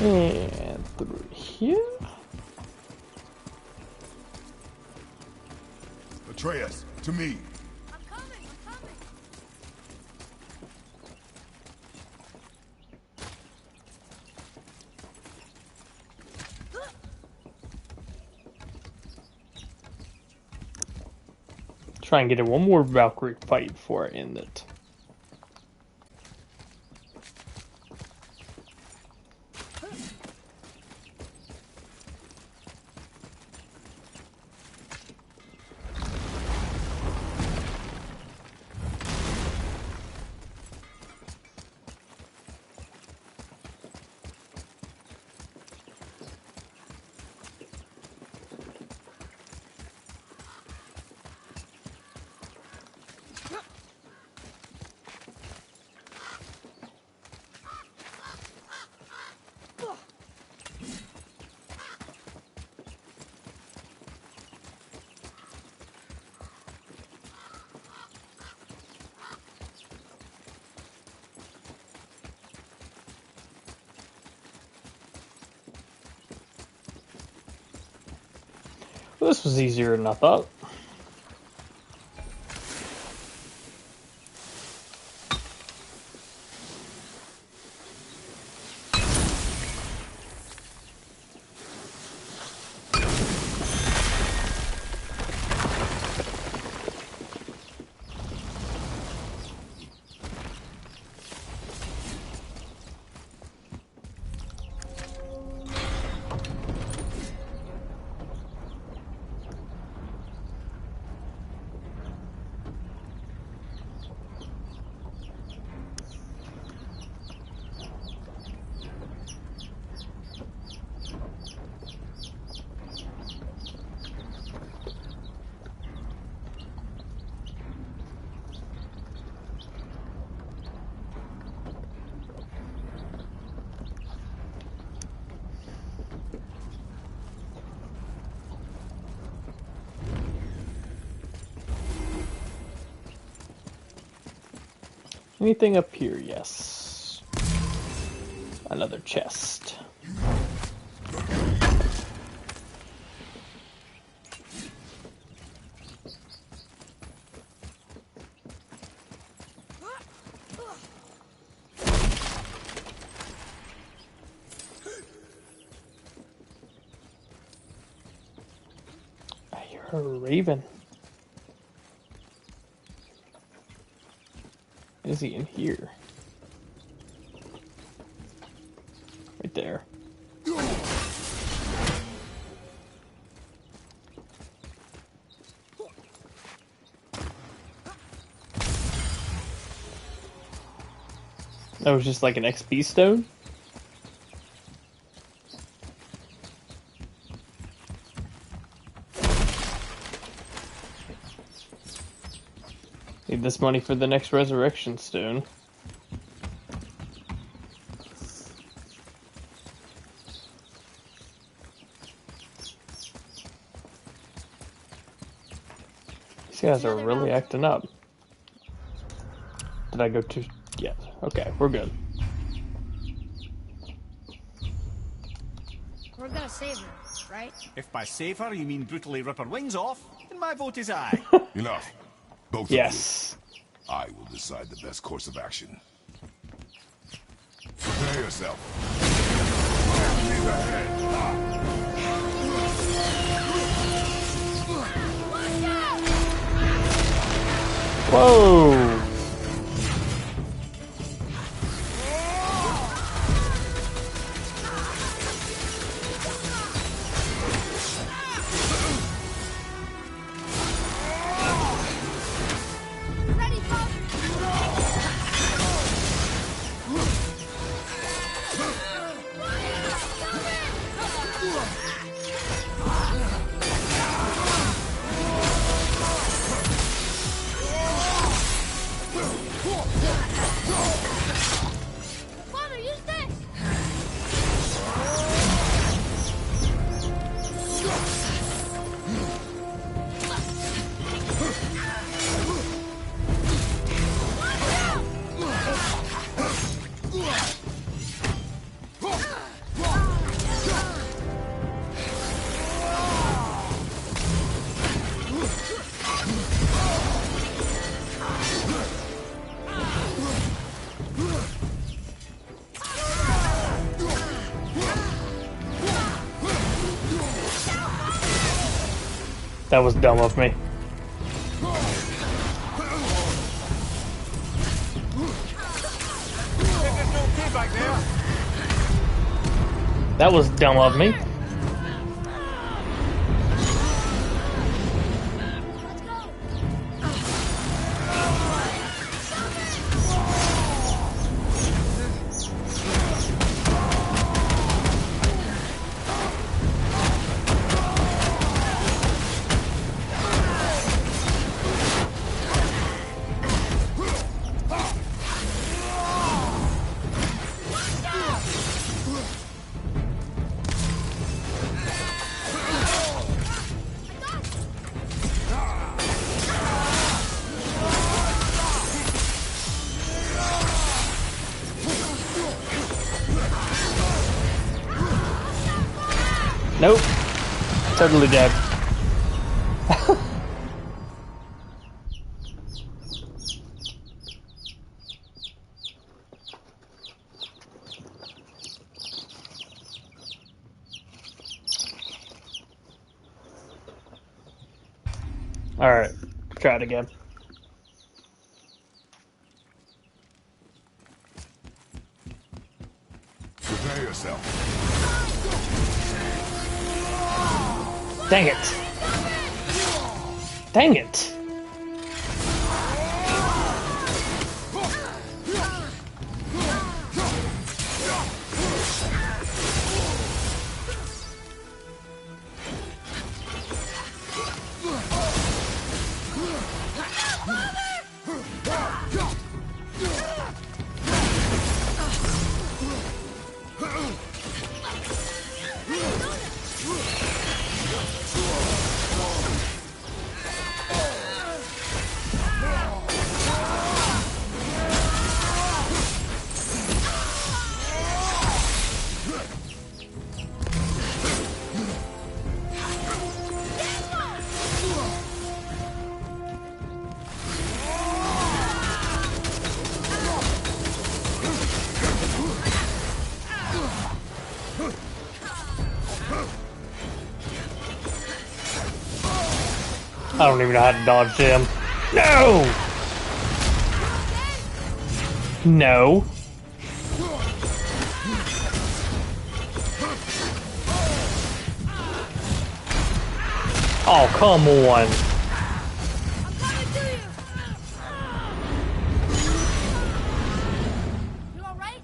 And through here? Atreus, to me. I'm coming, I'm coming. Try and get in one more Valkyrie fight before I end it. Well, this was easier than I thought. Anything up here? Yes. Another chest. I hear a raven. Is he in here? Right there. That was just like an XP stone? Need this money for the next resurrection stone. These guys are really acting up. Did I go too? Yeah. Okay, we're good. We're gonna save her, right? If by save her you mean brutally rip her wings off, then my vote is aye. Enough. Both Yes. of you. I will decide the best course of action. Prepare yourself. Whoa! Ready, Father? Father, use this! That was dumb of me. That was dumb of me. Nope. Totally dead. Alright, try it again. Prepare yourself. Dang it! Dang it! I don't even know how to dodge them. No! No. Oh, come on. You alright?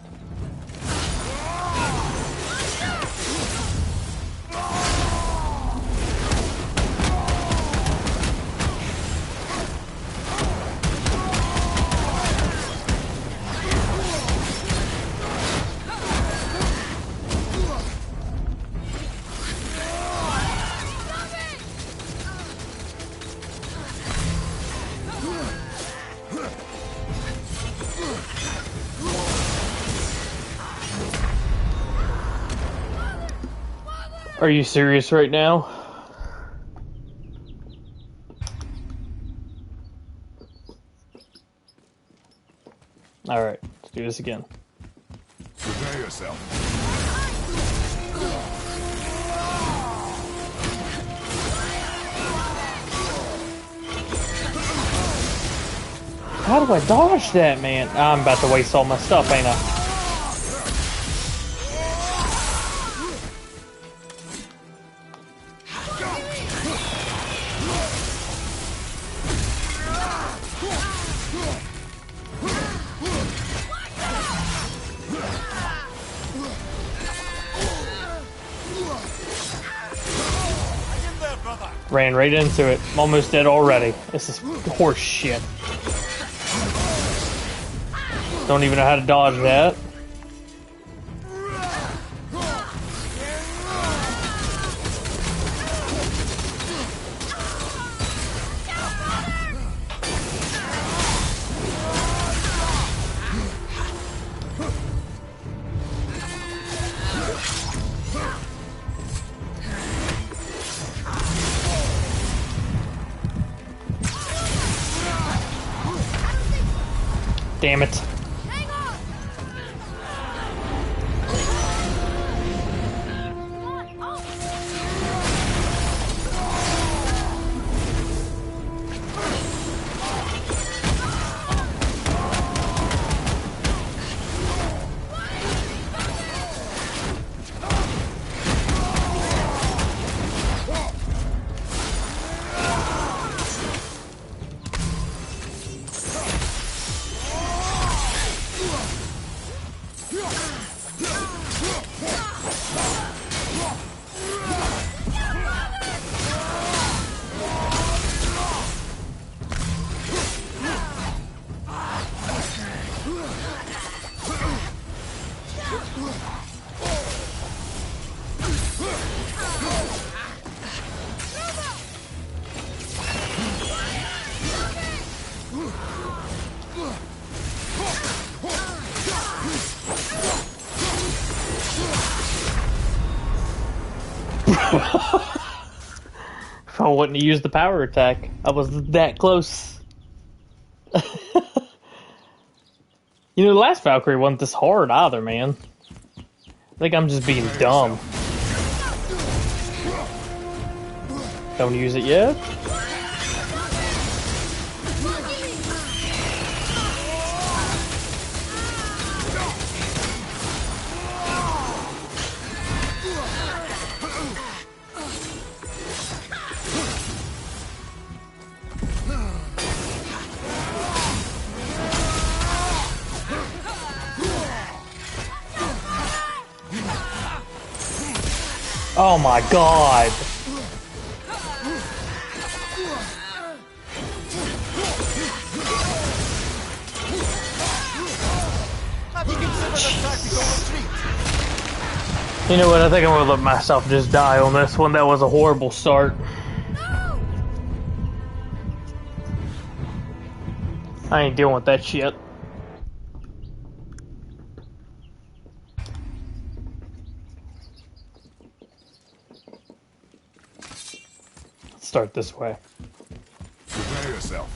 Are you serious right now? Alright, let's do this again. Prepare yourself. How do I dodge that, man? I'm about to waste all my stuff, ain't I? Ran right into it. I'm almost dead already. This is horse shit. Don't even know how to dodge that. Damn it. I wouldn't have used the power attack. I was that close. You know, the last Valkyrie wasn't this hard either, man. I think I'm just being dumb. Don't use it yet? Oh my god! Have you considered a tactical retreat? You know what, I think I'm gonna let myself just die on this one. That was a horrible start. I ain't dealing with that shit. Let's start this way. Prepare yourself.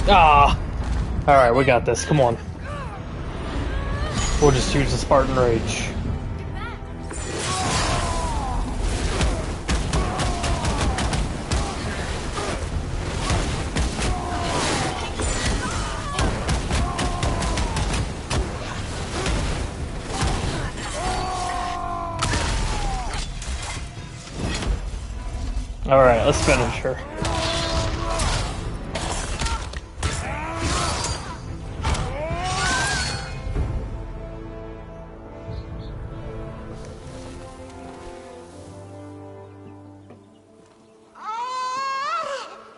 Ah! Alright, we got this. Come on. We'll just use the Spartan Rage. Alright, let's finish her.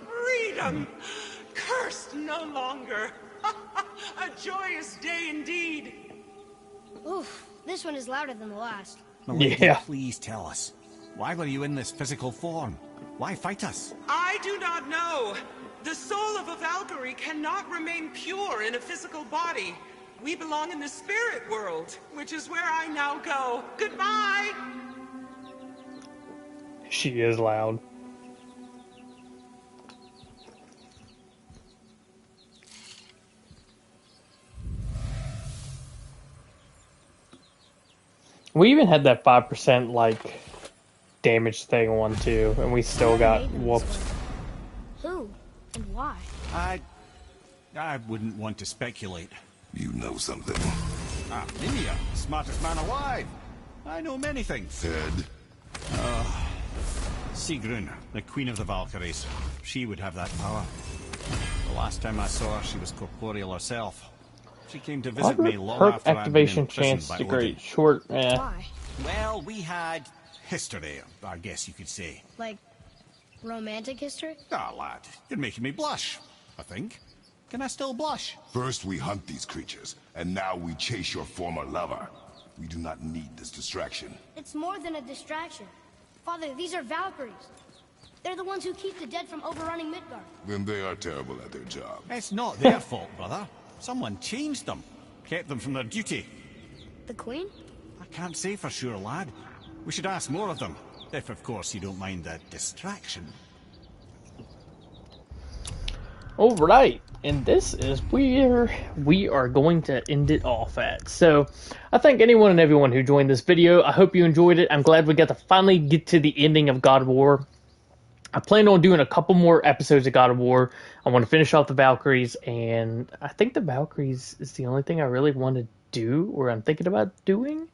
Freedom! Cursed no longer. A joyous day indeed. Oof, this one is louder than the last. Milady, Yeah. please tell us. Why were you in this physical form? Why fight us? I do not know. The soul of a Valkyrie cannot remain pure in a physical body. We belong in the spirit world, which is where I now go. Goodbye! She is loud. We even had that 5% like damage thing on too, and we still got whooped. Who? And why? I wouldn't want to speculate. You know something. Ah, Mimia, smartest man alive. I know many things. Ed, Sigrun, the queen of the Valkyries. She would have that power. The last time I saw her, she was corporeal herself. She came to visit me long Perk after I'd been activation imprisoned chance by to Odin. great short. Eh. Why? Well, we had history, I guess you could say. Like, romantic history? Ah, lad, you're making me blush, I think. Can I still blush? first we hunt these creatures, and now we chase your former lover. We do not need this distraction. It's more than a distraction. Father, these are Valkyries. They're the ones who keep the dead from overrunning Midgard. Then they are terrible at their job. It's not their fault, brother. Someone changed them. Kept them from their duty. The Queen? I can't say for sure, lad. We should ask more of them. If, of course, you don't mind that distraction. Alright, and this is where we are going to end it off at. So, I thank anyone and everyone who joined this video. I hope you enjoyed it. I'm glad we got to finally get to the ending of God of War. I plan on doing a couple more episodes of God of War. I want to finish off the Valkyries, and I think the Valkyries is the only thing I really want to do, or I'm thinking about doing.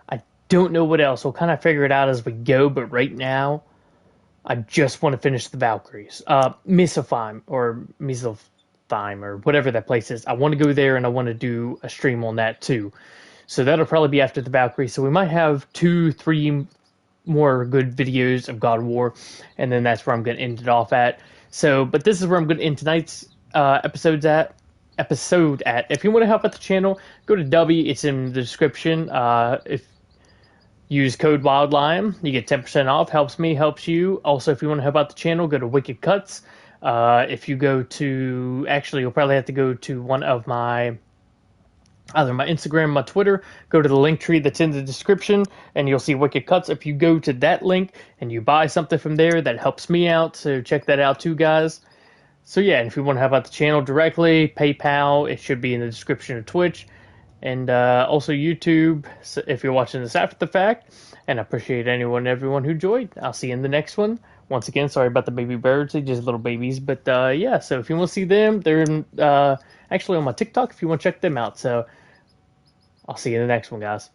I don't know what else. We'll kind of figure it out as we go, but right now, I just want to finish the Valkyries. Misopheim, or Misopheim, or whatever that place is. I want to go there, and I want to do a stream on that too. So that'll probably be after the Valkyries. So we might have 2-3 more good videos of God of War, and then that's where I'm going to end it off at. So, but this is where I'm going to end tonight's episode at. If you want to help out the channel, go to W. It's in the description. If use code WildLion, you get 10% off. Helps me, helps you. Also, if you want to help out the channel, go to Wicked Cuts. If you go to, actually, you'll probably have to go to one of my, either my Instagram, my Twitter, go to the link tree that's in the description, and you'll see Wicked Cuts. If you go to that link and you buy something from there, that helps me out, so check that out too, guys. So yeah, and if you want to help out the channel directly, PayPal, it should be in the description of Twitch, and also YouTube, so if you're watching this after the fact. And I appreciate everyone who joined. I'll see you in the next one. Once again, sorry about the baby birds, they're just little babies, but yeah, so if you want to see them, they're actually on my TikTok if you want to check them out. So I'll see you in the next one, guys.